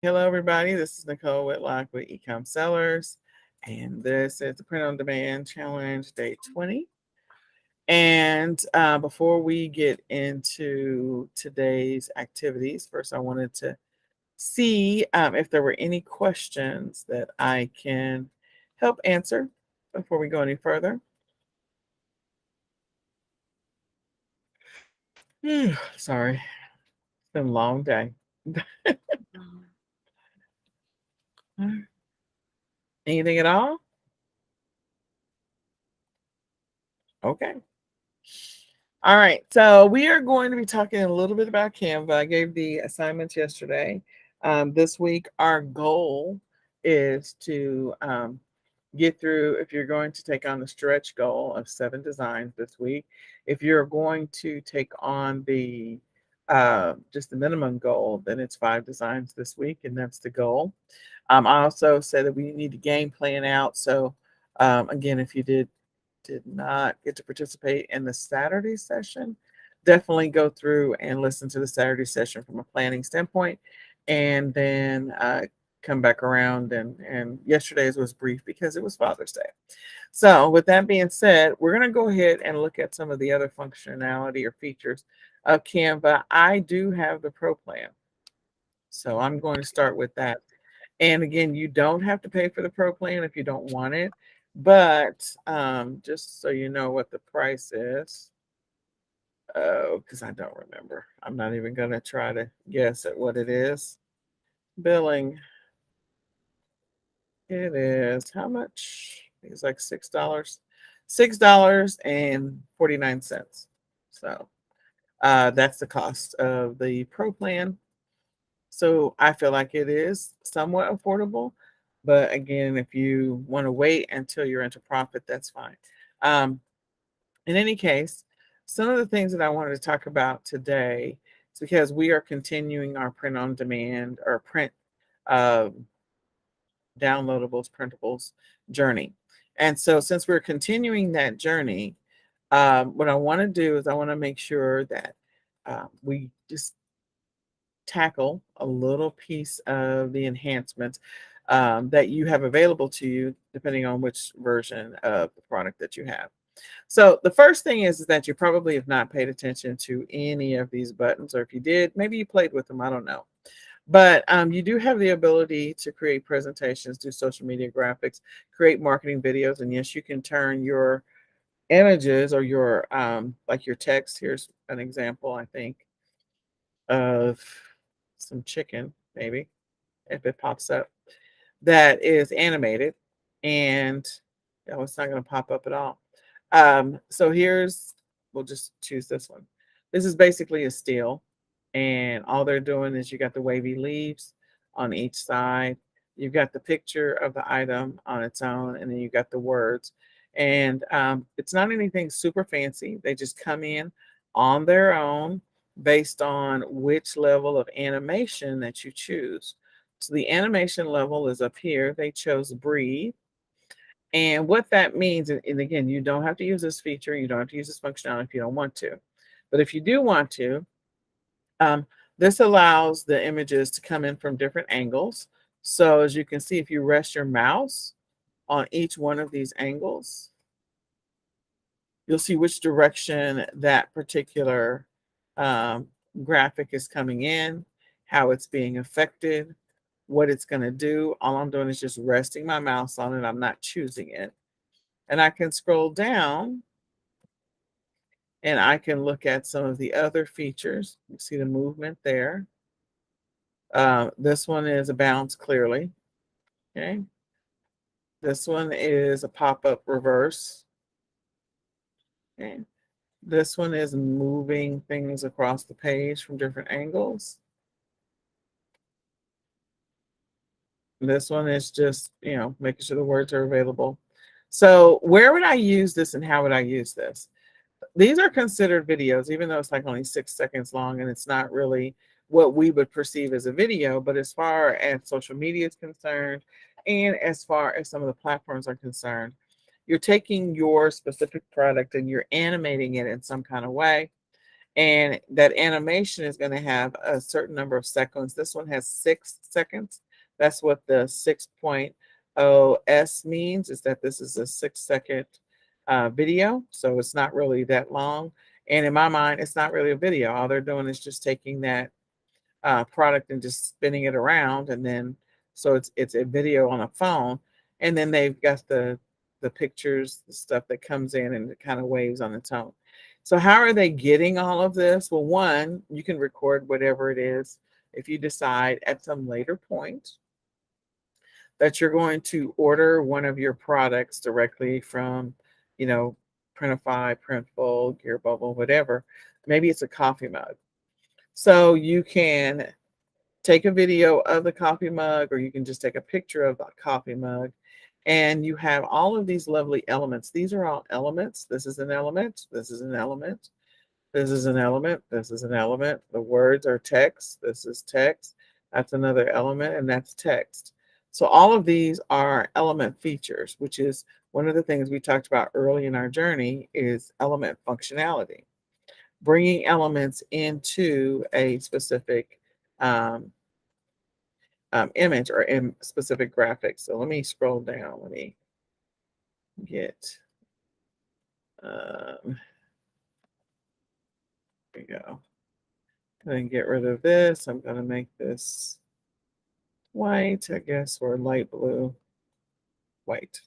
Hello, everybody. This is Nicole Whitlock with eCom Sellers, and this is the Print on Demand Challenge Day 20. And before we get into today's activities, first I wanted to see if there were any questions that I can help answer before we go any further. Sorry, it's been a long day. Anything at all? Okay. All right, so we are going to be talking a little bit about Canva. I gave the assignments yesterday. This week, our goal is to get through, if you're going to take on the stretch goal of 7 designs this week, if you're going to take on the just the minimum goal, then it's 5 designs this week, and that's the goal. I also said that we need a game plan out. So again, if you did not get to participate in the Saturday session, definitely go through and listen to the Saturday session from a planning standpoint, and then come back around. And yesterday's was brief because it was Father's Day. So with that being said, we're going to go ahead and look at some of the other functionality or features of Canva. I do have the Pro plan, so I'm going to start with that. And again, you don't have to pay for the Pro plan if you don't want it. But just so you know what the price is, oh, because I don't remember. I'm not even going to try to guess at what it is. Billing, it is how much? It's like $6, $6.49. So that's the cost of the Pro plan. So I feel like it is somewhat affordable. But again, if you want to wait until you're into profit, that's fine. Um, in any case, some of the things that I wanted to talk about today is because we are continuing our print on demand or print uh, downloadables, printables journey. And so, since we're continuing that journey, what I want to do is I want to make sure that we just tackle a little piece of the enhancements that you have available to you, depending on which version of the product that you have. So the first thing is that you probably have not paid attention to any of these buttons, or if you did, maybe you played with them. I don't know. But you do have the ability to create presentations, do social media graphics, create marketing videos, and yes, you can turn your images or your like your text. Here's an example, I think, of some chicken, maybe if it pops up, that is animated, and no, it's not going to pop up at all. So here's, we'll just choose this one. This is basically a steal, and all they're doing is you got the wavy leaves on each side. You've got the picture of the item on its own, and then you got the words. And it's not anything super fancy. They just come in on their own based on which level of animation that you choose. So the animation level is up here. They chose breathe. And what that means, and again, you don't have to use this feature, you don't have to use this functionality if you don't want to. But if you do want to, um, this allows the images to come in from different angles. So as you can see, if you rest your mouse on each one of these angles, you'll see which direction that particular um, graphic is coming in, how it's being affected, what it's going to do. All I'm doing is just resting my mouse on it. I'm not choosing it. And I can scroll down and I can look at some of the other features. You see the movement there. This one is a bounce clearly. Okay. This one is a pop-up reverse. Okay. This one is moving things across the page from different angles. This one is just, making sure the words are available. So where would I use this and how would I use this? These are considered videos, even though it's like only 6 seconds long and it's not really what we would perceive as a video. But as far as social media is concerned, and as far as some of the platforms are concerned, you're taking your specific product and you're animating it in some kind of way. And that animation is going to have a certain number of seconds. This one has 6 seconds. That's what the 6.0s means, is that this is a 6 second video. So it's not really that long. And in my mind, it's not really a video. All they're doing is just taking that product and just spinning it around, and then so it's a video on a phone, and then they've got the pictures, the stuff that comes in and it kind of waves on its own. So how are they getting all of this? Well, one, you can record whatever it is if you decide at some later point that you're going to order one of your products directly from, you know, Printify, Printful, Gear Bubble, whatever. Maybe it's a coffee mug. So you can take a video of the coffee mug, or you can just take a picture of the coffee mug, and you have all of these lovely elements. These are all elements. This is an element. This is an element. This is an element. This is an element. The words are text. This is text. That's another element, and that's text. So all of these are element features, which is one of the things we talked about early in our journey, is element functionality, bringing elements into a specific um, image or in specific graphics. So let me scroll down. Let me get, there we go. Going to get rid of this. I'm going to make this white, I guess, or light blue, white.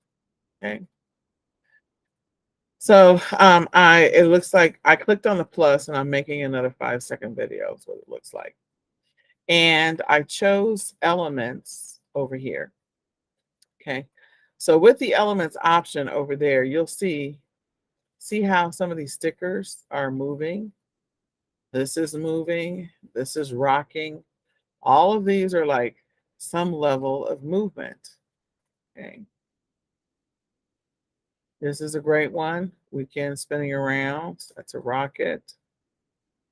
Okay. So it looks like I clicked on the plus and I'm making another 5 second video is what it looks like. And I chose elements over here. Okay. So with the elements option over there, you'll see how some of these stickers are moving. This is moving. This is rocking. All of these are like some level of movement. Okay. This is a great one. Weekend spinning around. That's a rocket.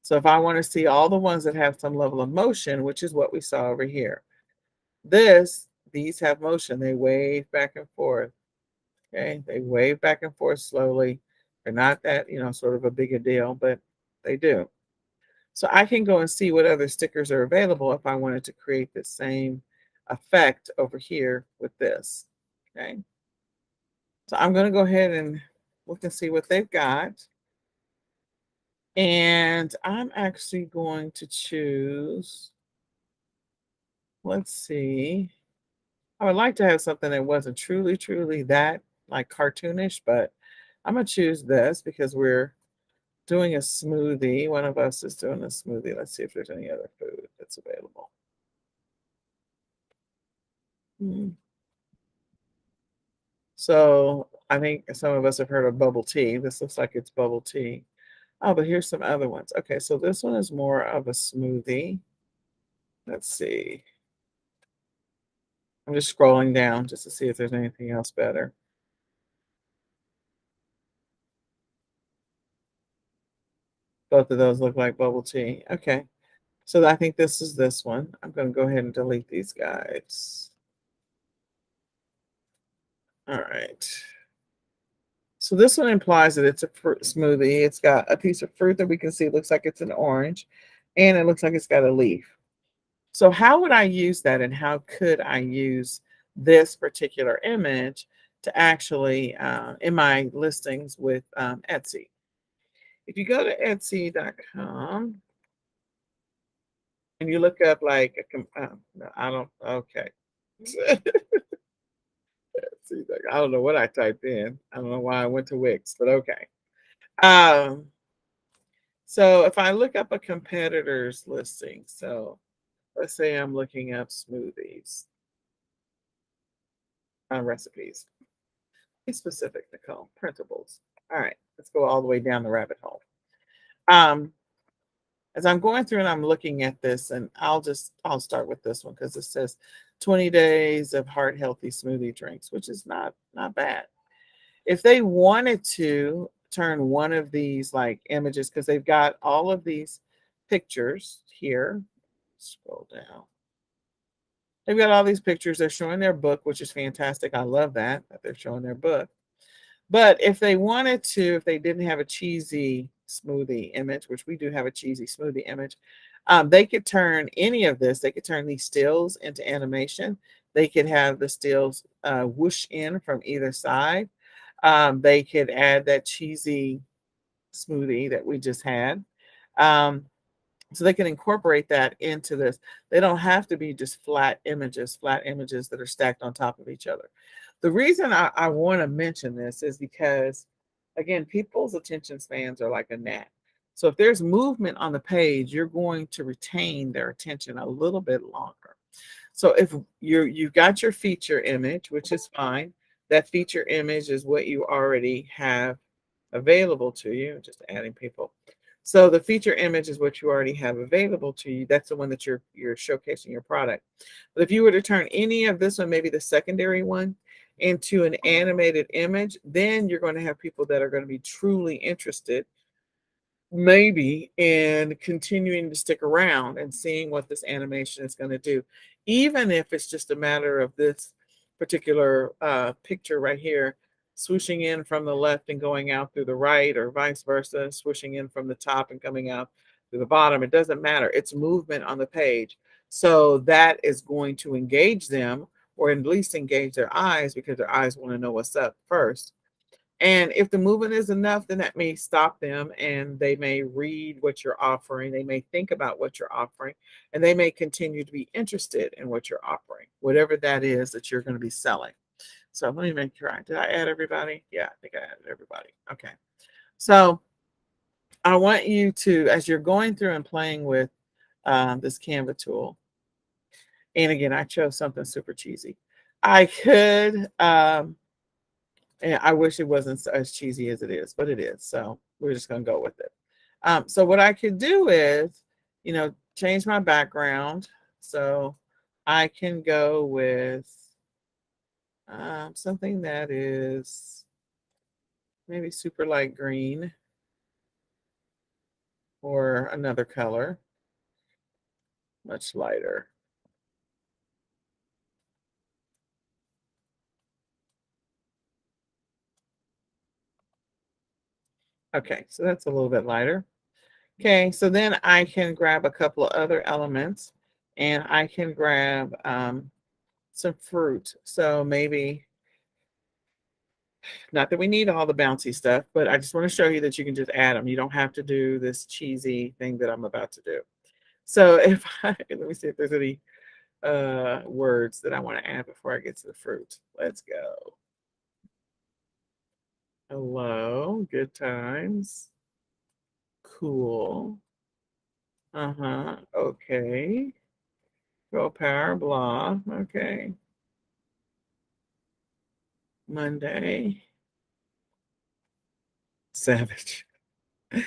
So if I want to see all the ones that have some level of motion, which is what we saw over here, these have motion. They wave back and forth. Okay. They wave back and forth slowly. They're not that, sort of a big a deal, but they do. So I can go and see what other stickers are available if I wanted to create the same effect over here with this. Okay. So I'm going to go ahead and look and see what they've got. And I'm actually going to choose, let's see. I would like to have something that wasn't truly, truly that like cartoonish, but I'm going to choose this because we're doing a smoothie. One of us is doing a smoothie. Let's see if there's any other food that's available. So I think some of us have heard of bubble tea. This looks like it's bubble tea. Oh, but here's some other ones. Okay, so this one is more of a smoothie. Let's see. I'm just scrolling down just to see if there's anything else better. Both of those look like bubble tea. Okay, so I think this is this one. I'm going to go ahead and delete these guys. All right. So this one implies that it's a fruit smoothie. It's got a piece of fruit that we can see looks like it's an orange, and it looks like it's got a leaf. So how would I use that, and how could I use this particular image to actually in my listings with Etsy? If you go to Etsy.com and you look up like no, I don't, okay. See, I don't know what I typed in. I don't know why I went to Wix, but okay. Um, so if I look up a competitor's listing, so let's say I'm looking up smoothies recipes. Be specific, Nicole. Printables. All right, let's go all the way down the rabbit hole. As I'm going through and I'm looking at this, and I'll start with this one because it says 20 days of heart healthy smoothie drinks, which is not bad. If they wanted to turn one of these like images, because they've got all of these pictures here. Scroll down. They've got all these pictures. They're showing their book, which is fantastic. I love that they're showing their book. But if they wanted to, if they didn't have a cheesy smoothie image, which we do have a cheesy smoothie image. They could turn any of this, they could turn these stills into animation. They could have the stills whoosh in from either side. They could add that cheesy smoothie that we just had. Um, so they can incorporate that into this. They don't have to be just flat images that are stacked on top of each other. The reason I want to mention this is because, again, people's attention spans are like a gnat. So if there's movement on the page, you're going to retain their attention a little bit longer. So if you've got your feature image, which is fine, that feature image is what you already have available to you, just adding people. So the feature image is what you already have available to you. That's the one that you're showcasing your product. But if you were to turn any of this one, maybe the secondary one, into an animated image, then you're going to have people that are going to be truly interested maybe in continuing to stick around and seeing what this animation is going to do, even if it's just a matter of this particular picture right here swooshing in from the left and going out through the right, or vice versa, swooshing in from the top and coming out through the bottom. It doesn't matter, it's movement on the page. So that is going to engage them, or at least engage their eyes, because their eyes want to know what's up first. And if the movement is enough, then that may stop them, and they may read what you're offering. They may think about what you're offering, and they may continue to be interested in what you're offering, whatever that is that you're going to be selling. So let me make sure did I add everybody? Yeah, I think I added everybody. Okay. So I want you to, as you're going through and playing with this Canva tool, and again, I chose something super cheesy. I could and I wish it wasn't as cheesy as it is, but it is. So we're just going to go with it. So what I could do is, change my background. So I can go with something that is maybe super light green, or another color, much lighter. Okay, so that's a little bit lighter. Okay, so then I can grab a couple of other elements, and I can grab some fruit. So maybe, not that we need all the bouncy stuff, but I just want to show you that you can just add them. You don't have to do this cheesy thing that I'm about to do. So if let me see if there's any words that I want to add before I get to the fruit. Let's go. Hello, good times. Cool. Uh-huh. Okay. Go power, blah. Okay. Monday. Savage. All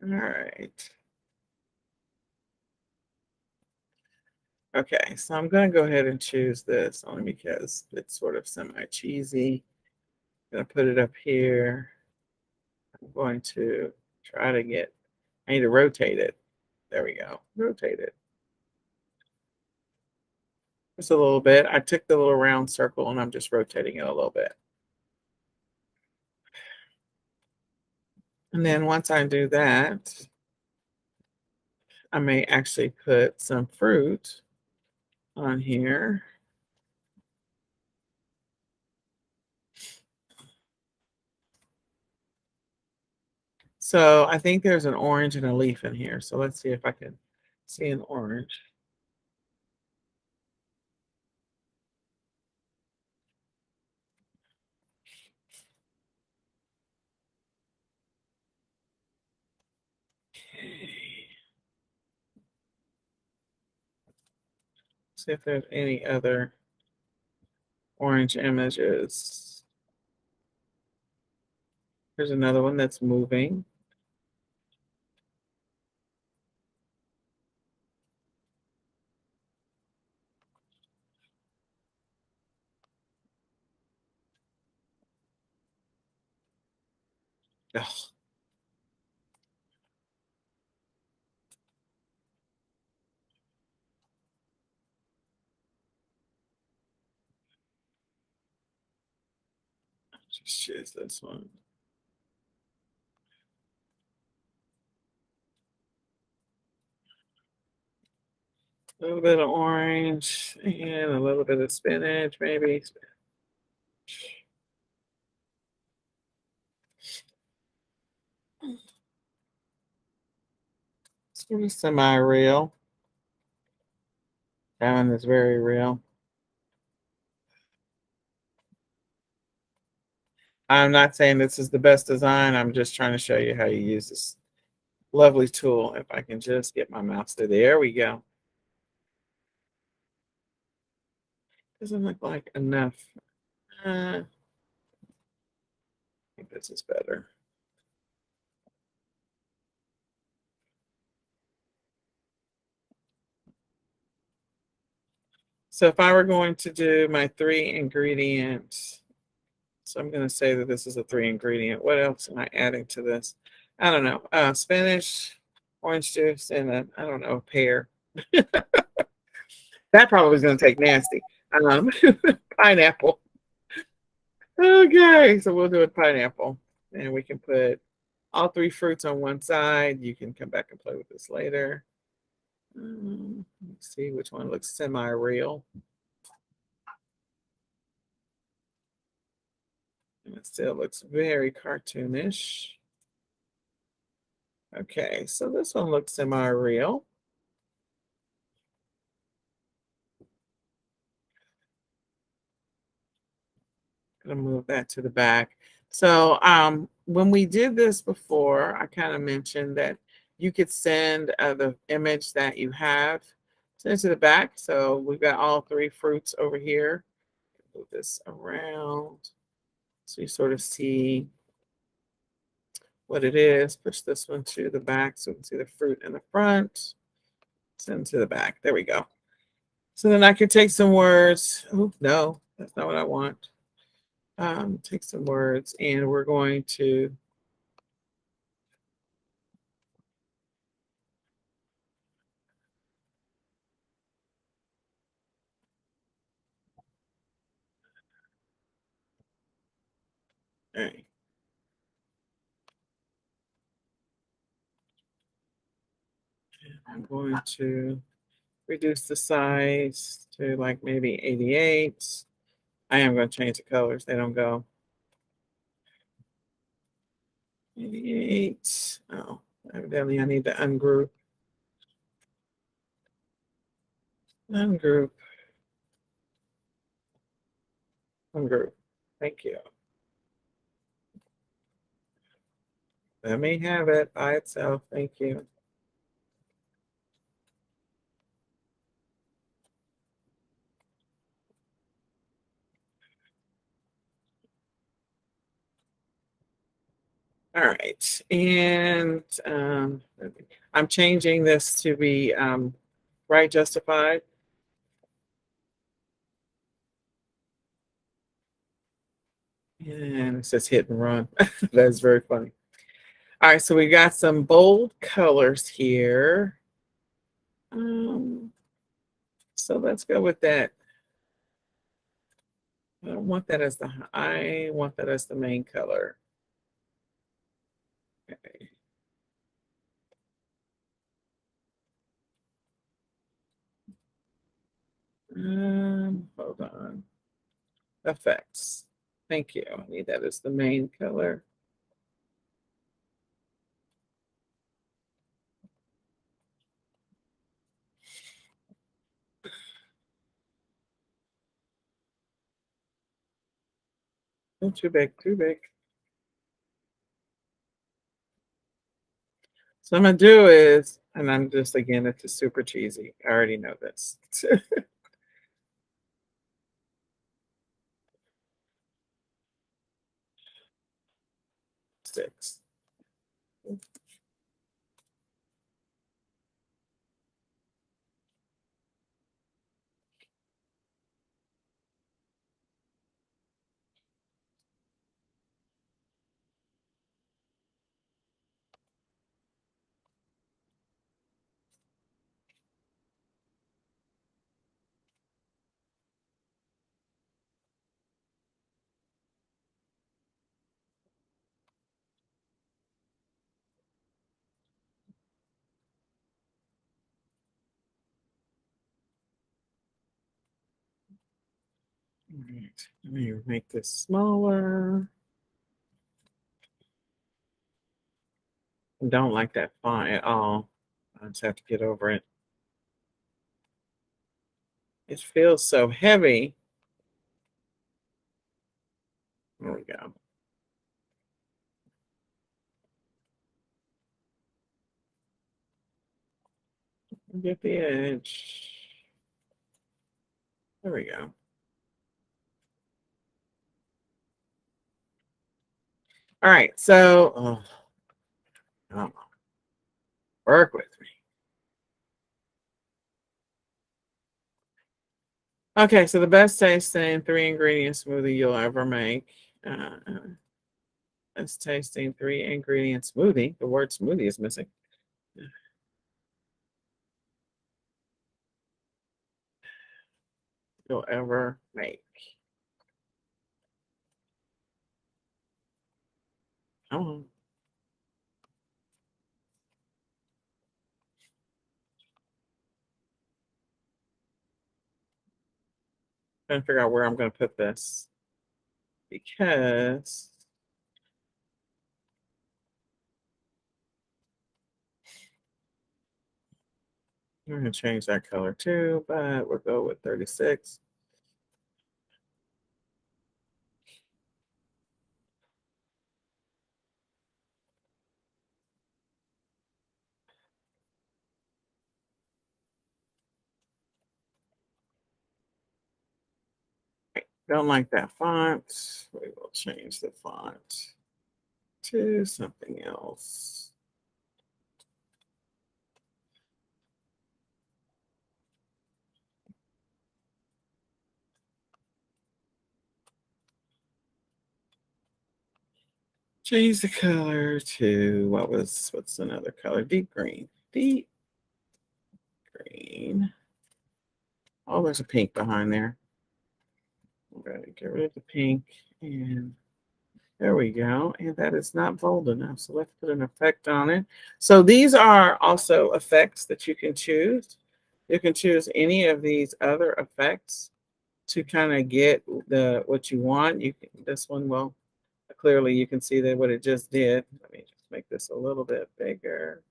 right. Okay, so I'm going to go ahead and choose this only because it's sort of semi-cheesy. I'm going to put it up here. I'm going to try to I need to rotate it. There we go. Rotate it. Just a little bit. I took the little round circle and I'm just rotating it a little bit. And then once I do that, I may actually put some fruit on here. So I think there's an orange and a leaf in here. So let's see if I can see an orange. Okay. See if there's any other orange images. There's another one that's moving. Ugh. Just choose this one. A little bit of orange and a little bit of spinach, maybe. Sort of semi-real. That one is very real. I'm not saying this is the best design. I'm just trying to show you how you use this lovely tool. If I can just get my mouse to there we go. Doesn't look like enough. I think this is better. So if I were going to do my 3 ingredients, so I'm going to say that this is a 3 ingredient. What else am I adding to this? I don't know. Spinach, orange juice, and I don't know, a pear. That probably is going to take nasty. Um, Pineapple. Okay, so we'll do a pineapple, and we can put all 3 fruits on one side. You can come back and play with this later. Let's see which one looks semi-real. And it still looks very cartoonish. Okay, so this one looks semi-real. Gonna move that to the back. So when we did this before, I kind of mentioned that you could send the image that you have send it to the back. So we've got all 3 fruits over here. Move this around so you sort of see what it is. Push this one to the back so we can see the fruit in the front. Send to the back. There we go. So then I could take some words. Oh, no, that's not what I want. Take some words and we're going to all right. I'm going to reduce the size to like maybe 88. I am going to change the colors. They don't go. 88. Oh, evidently I need to ungroup. Ungroup. Ungroup. Thank you. Let me have it by itself. Thank you. All right. And I'm changing this to be right justified. And it says hit and run. That's very funny. All right, so we got some bold colors here. So let's go with that. I don't want that as I want that as the main color. Okay. Hold on. Effects. Thank you. I need that as the main color. Oh, too big, too big. So I'm gonna do is, and I'm just again, it's just super cheesy. I already know this. Six. right. Let me make this smaller. I don't like that font at all. I just have to get over it. It feels so heavy. There we go. Get the edge. There we go. All right, so come on, work with me. Okay, so the best tasting 3-ingredient smoothie you'll ever make. Uh, best tasting 3-ingredient smoothie. The word smoothie is missing. You'll ever make. Come on. Trying to figure out where I'm going to put this because we're going to change that color too, but we'll go with 36. Don't like that font. We will change the font to something else. Change the color to what's another color? Deep green. Deep green. Oh, there's a pink behind there. I'm going to get rid of the pink and there we go. And that is not bold enough. So let's put an effect on it. So these are also effects that you can choose. You can choose any of these other effects to kind of get the what you want. You can, this one, well, clearly you can see that what it just did. Let me just make this a little bit bigger.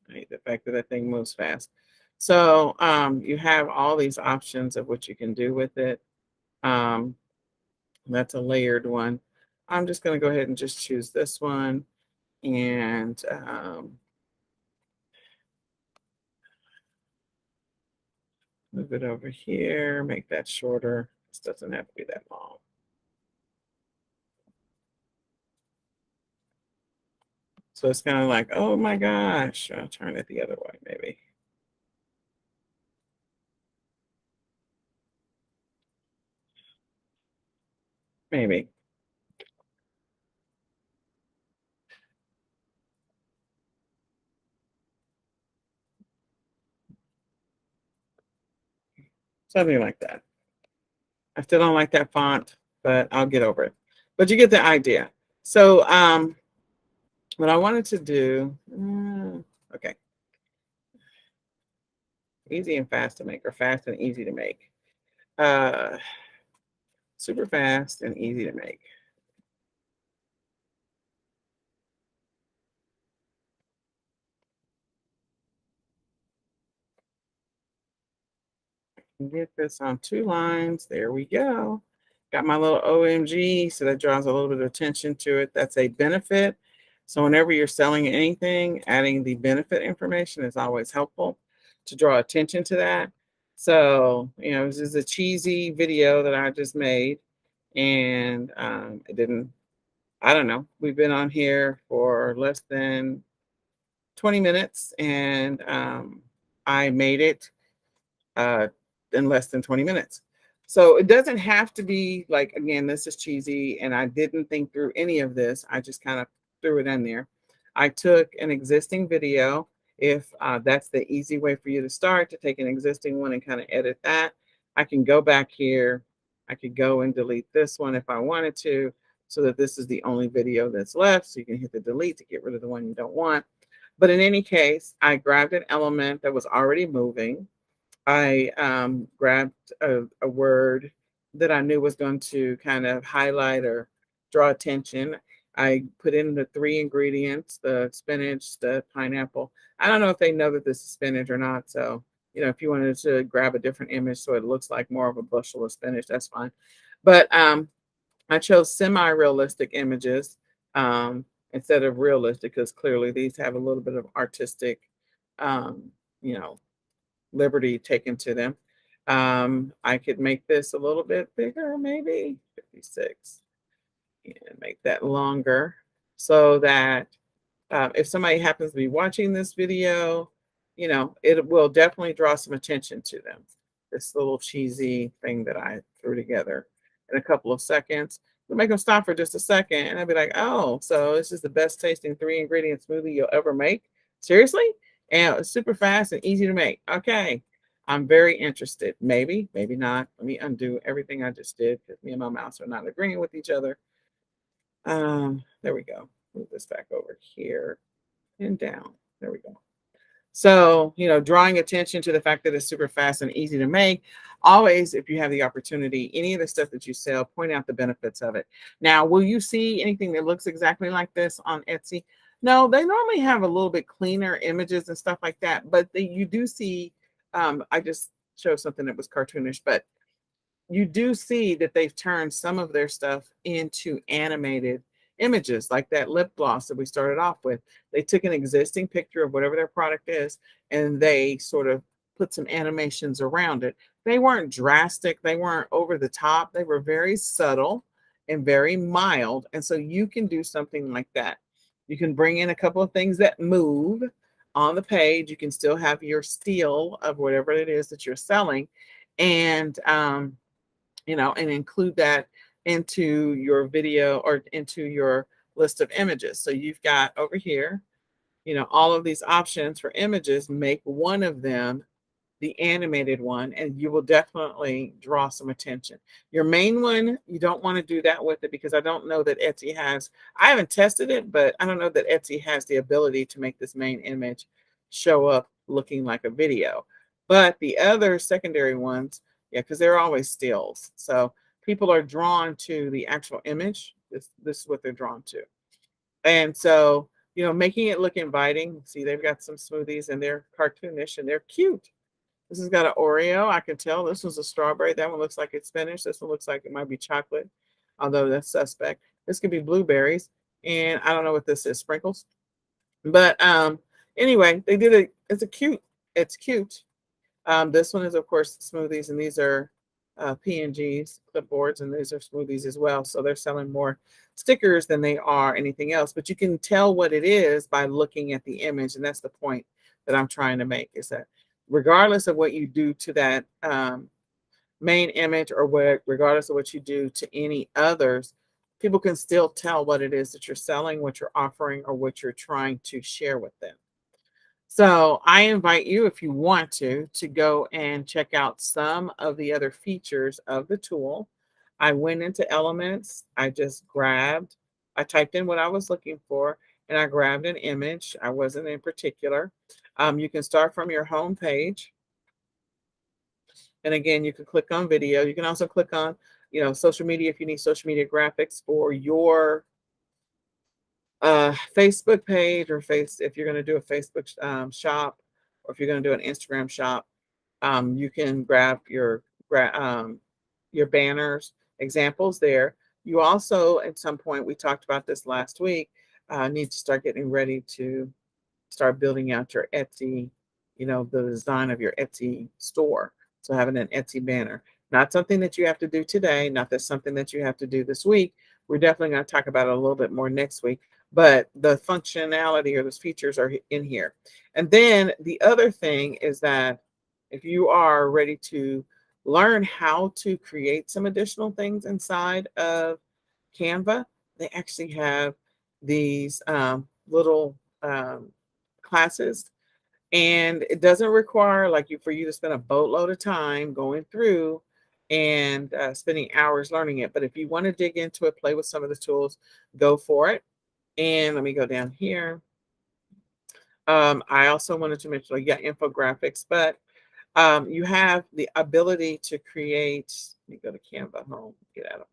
Right, the fact that that thing moves fast. So you have all these options of what you can do with it. Um, that's a layered one. I'm just going to go ahead and just choose this one and move it over here, make that shorter. This doesn't have to be that long. So it's kind of like, oh my gosh, I'll turn it the other way, maybe. Maybe. Something like that. I still don't like that font, but I'll get over it. But you get the idea. So what I wanted to do, okay, easy and fast to make, or fast and easy to make. Uh, super fast and easy to make. Get this on 2 lines. There we go. Got my little OMG, so that draws a little bit of attention to it. That's a benefit. So whenever you're selling anything, adding the benefit information is always helpful to draw attention to that. So, you know, this is a cheesy video that I just made, and it didn't, I don't know, we've been on here for less than 20 minutes, and I made it uh, in less than 20 minutes. So it doesn't have to be like, again, this is cheesy and I didn't think through any of this. I just kind of threw it in there. I took an existing video. If that's the easy way for you to start, to take an existing one and kind of edit that, I can go back here. I could go and delete this one if I wanted to, so that this is the only video that's left. So you can hit the delete to get rid of the one you don't want. But in any case, I grabbed an element that was already moving. I grabbed a word that I knew was going to kind of highlight or draw attention. I put in the three ingredients, the spinach, the pineapple. I don't know if they know that this is spinach or not. So, if you wanted to grab a different image so it looks like more of a bushel of spinach, that's fine. But I chose semi-realistic images instead of realistic because clearly these have a little bit of artistic, um, you know, liberty taken to them. I could make this a little bit bigger, maybe 56, and make that longer so that if somebody happens to be watching this video, it will definitely draw some attention to them. This little cheesy thing that I threw together in a couple of seconds. It'll make them stop for just a second and I'll be like, oh, so this is the best tasting three ingredient smoothie you'll ever make. Seriously? And it's super fast and easy to make. Okay. I'm very interested. Maybe, maybe not. Let me undo everything I just did because me and my mouse are not agreeing with each other. There we go. Move this back over here and down. There we go. So, drawing attention to the fact that it's super fast and easy to make. Always, if you have the opportunity, any of the stuff that you sell, point out the benefits of it. Now, will you see anything that looks exactly like this on Etsy? No, they normally have a little bit cleaner images and stuff like that, but you do see, I just showed something that was cartoonish, but you do see that they've turned some of their stuff into animated images, like that lip gloss that we started off with. They took an existing picture of whatever their product is and they sort of put some animations around it. They weren't drastic, they weren't over the top, they were very subtle and very mild. And so you can do something like that. You can bring in a couple of things that move on the page. You can still have your steal of whatever it is that you're selling. And and include that into your video or into your list of images. So you've got over here, all of these options for images. Make one of them the animated one, and you will definitely draw some attention. Your main one, you don't want to do that with it because I don't know that Etsy has, I haven't tested it, but I don't know that Etsy has the ability to make this main image show up looking like a video. But the other secondary ones, yeah, because they're always stills. So people are drawn to the actual image. This is what they're drawn to. And so, making it look inviting. See, they've got some smoothies and they're cartoonish and they're cute. This has got an Oreo. I can tell this one's a strawberry. That one looks like it's spinach. This one looks like it might be chocolate, although that's suspect. This could be blueberries. And I don't know what this is, sprinkles. But anyway, they did it. It's cute. This one is, of course, smoothies, and these are PNGs, clipboards, and these are smoothies as well. So they're selling more stickers than they are anything else. But you can tell what it is by looking at the image, and that's the point that I'm trying to make, is that regardless of what you do to that main image or regardless of what you do to any others, people can still tell what it is that you're selling, what you're offering, or what you're trying to share with them. So I invite you, if you want to go and check out some of the other features of the tool. I went into Elements. I typed in what I was looking for, and I grabbed an image. I wasn't in particular. You can start from your home page. And again, you can click on video. You can also click on, social media if you need social media graphics for your Facebook page, or if you're going to do a Facebook shop, or if you're going to do an Instagram shop. You can grab your banners, examples there. You also, at some point, we talked about this last week, need to start getting ready to start building out your Etsy, the design of your Etsy store. So having an Etsy banner, not something that you have to do today, not that's something that you have to do this week. We're definitely going to talk about it a little bit more next week, but the functionality or those features are in here. And then the other thing is that if you are ready to learn how to create some additional things inside of Canva, they actually have these little classes, and it doesn't require for you to spend a boatload of time going through and spending hours learning it. But if you want to dig into it, play with some of the tools, go for it. And let me go down here. I also wanted to mention, like, yeah, infographics, but you have the ability to create. Let me go to Canva home, get out of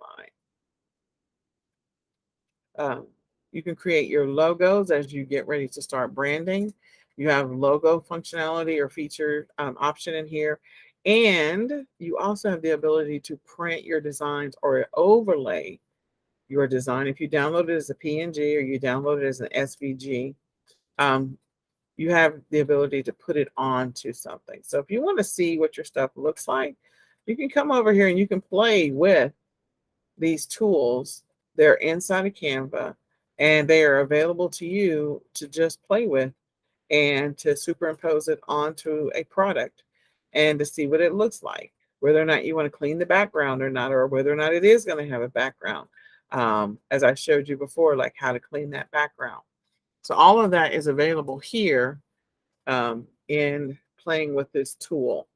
mine. You can create your logos as you get ready to start branding. You have logo functionality or feature option in here. And you also have the ability to print your designs or overlay your design. If you download it as a PNG or you download it as an SVG, um, you have the ability to put it onto something. So if you want to see what your stuff looks like, you can come over here and you can play with these tools. They're inside of Canva and they are available to you to just play with and to superimpose it onto a product and to see what it looks like, whether or not you want to clean the background or not, or whether or not it is going to have a background. As I showed you before, like how to clean that background. So all of that is available here in playing with this tool.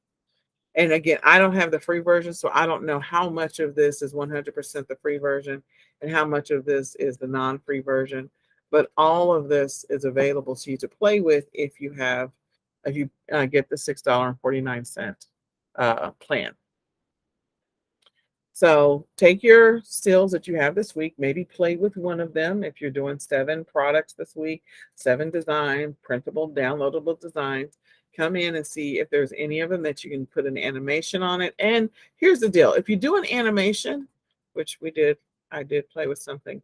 And again, I don't have the free version, so I don't know how much of this is 100% the free version and how much of this is the non-free version. But all of this is available to you to play with if you get the $6.49 plan. So take your stills that you have this week, maybe play with one of them. If you're doing 7 products this week, 7 designs, printable, downloadable designs, come in and see if there's any of them that you can put an animation on it. And here's the deal. If you do an animation, which I did play with something,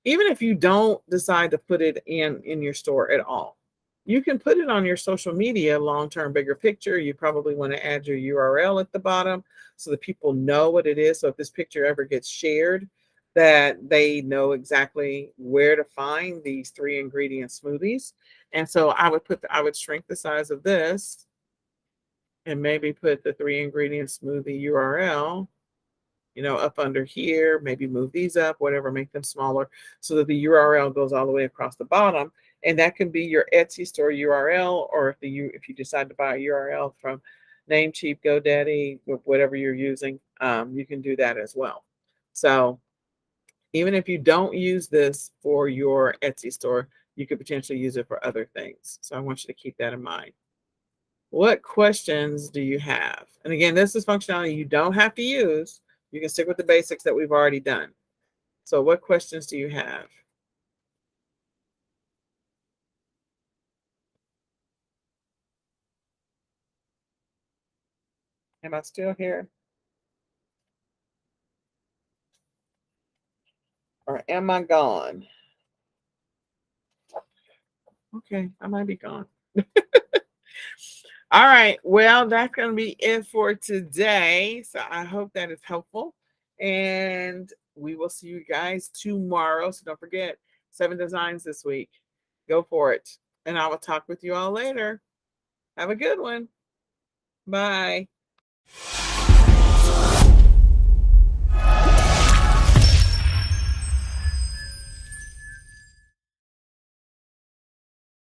even if you don't decide to put it in your store at all, you can put it on your social media, long-term bigger picture. You probably want to add your URL at the bottom so that people know what it is. So if this picture ever gets shared, that they know exactly where to find these 3 ingredient smoothies. And so I would shrink the size of this and maybe put the 3 ingredient smoothie URL, up under here, maybe move these up, whatever, make them smaller so that the URL goes all the way across the bottom. And that can be your Etsy store URL, or if you decide to buy a URL from Namecheap, GoDaddy, whatever you're using, you can do that as well. So even if you don't use this for your Etsy store, you could potentially use it for other things. So I want you to keep that in mind. What questions do you have? And again, this is functionality you don't have to use. You can stick with the basics that we've already done. So what questions do you have? Am I still here? Or am I gone? Okay, I might be gone. All right. Well, that's going to be it for today. So I hope that is helpful. And we will see you guys tomorrow. So don't forget, 7 designs this week. Go for it. And I will talk with you all later. Have a good one. Bye.